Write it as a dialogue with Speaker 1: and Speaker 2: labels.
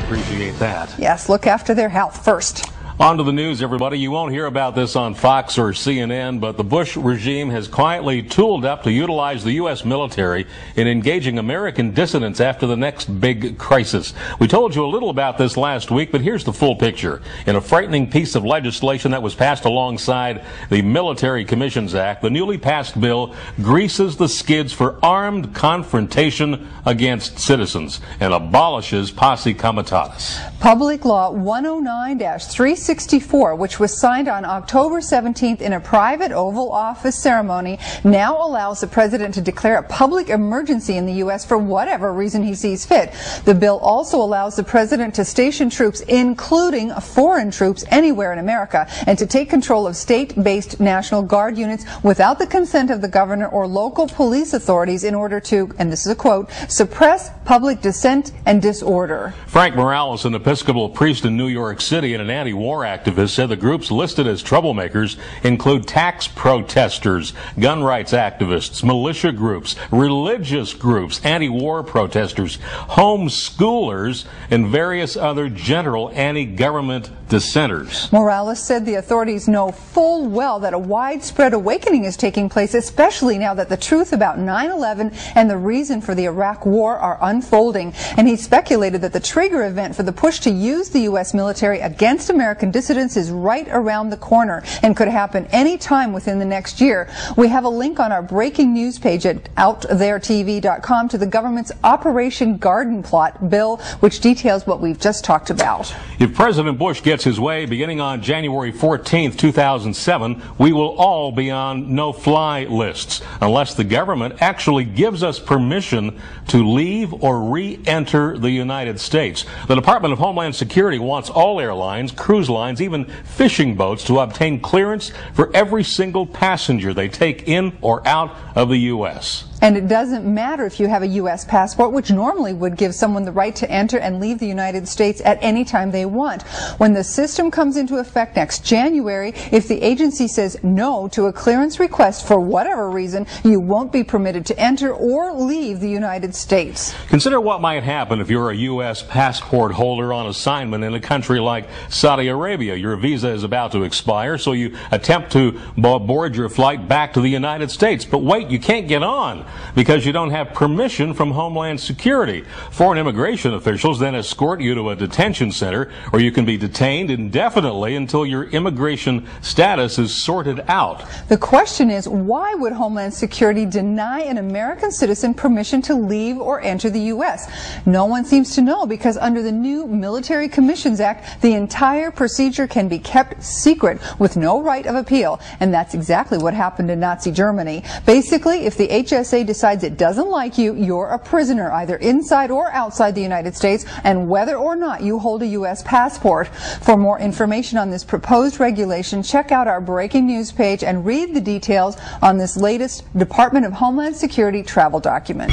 Speaker 1: appreciate that.
Speaker 2: Yes, look after their health first.
Speaker 1: On to the news, everybody. You won't hear about this on Fox or CNN, but the Bush regime has quietly tooled up to utilize the U.S. military in engaging American dissidents after the next big crisis. We told you a little about this last week, but here's the full picture. In a frightening piece of legislation that was passed alongside the Military Commissions Act, the newly passed bill greases the skids for armed confrontation against citizens and abolishes posse comitatus.
Speaker 2: Public Law 109-364, which was signed on October 17th in a private Oval Office ceremony, now allows the president to declare a public emergency in the U.S. for whatever reason he sees fit. The bill also allows the president to station troops, including foreign troops, anywhere in America, and to take control of state-based National Guard units without the consent of the governor or local police authorities in order to, and this is a quote, suppress public dissent and disorder.
Speaker 1: Frank Morales, an Episcopal priest in New York City and an anti-war activist, said the groups listed as troublemakers include tax protesters, gun rights activists, militia groups, religious groups, anti-war protesters, homeschoolers, and various other general anti-government dissenters.
Speaker 2: Morales said the authorities know full well that a widespread awakening is taking place, especially now that the truth about 9/11 and the reason for the Iraq War are unfolding. And he speculated that the trigger event for the push to use the U.S. military against American dissidents is right around the corner and could happen any time within the next year. We have a link on our breaking news page at OutThereTV.com to the government's Operation Garden Plot bill, which details what we've just talked about.
Speaker 1: If President Bush gets his way, beginning on January 14th, 2007, we will all be on no-fly lists unless the government actually gives us permission to leave or re-enter the United States. The Department of Homeland Security wants all airlines, cruise lines, even fishing boats to obtain clearance for every single passenger they take in or out of the U.S.
Speaker 2: And it doesn't matter if you have a U.S. passport, which normally would give someone the right to enter and leave the United States at any time they want. When the system comes into effect next January, if the agency says no to a clearance request for whatever reason, you won't be permitted to enter or leave the United States.
Speaker 1: Consider what might happen if you're a U.S. passport holder on assignment in a country like Saudi Arabia. Your visa is about to expire, so you attempt to board your flight back to the United States. But wait, you can't get on because you don't have permission from Homeland Security. Foreign immigration officials then escort you to a detention center where you can be detained indefinitely until your immigration status is sorted out.
Speaker 2: The question is, why would Homeland Security deny an American citizen permission to leave or enter the U.S.? No one seems to know, because under the new Military Commissions Act, the entire procedure can be kept secret with no right of appeal, and that's exactly what happened in Nazi Germany. Basically, if the HSA decides it doesn't like you, you're a prisoner either inside or outside the United States, and whether or not you hold a U.S. passport. For more information on this proposed regulation, check out our breaking news page and read the details on this latest Department of Homeland Security travel document.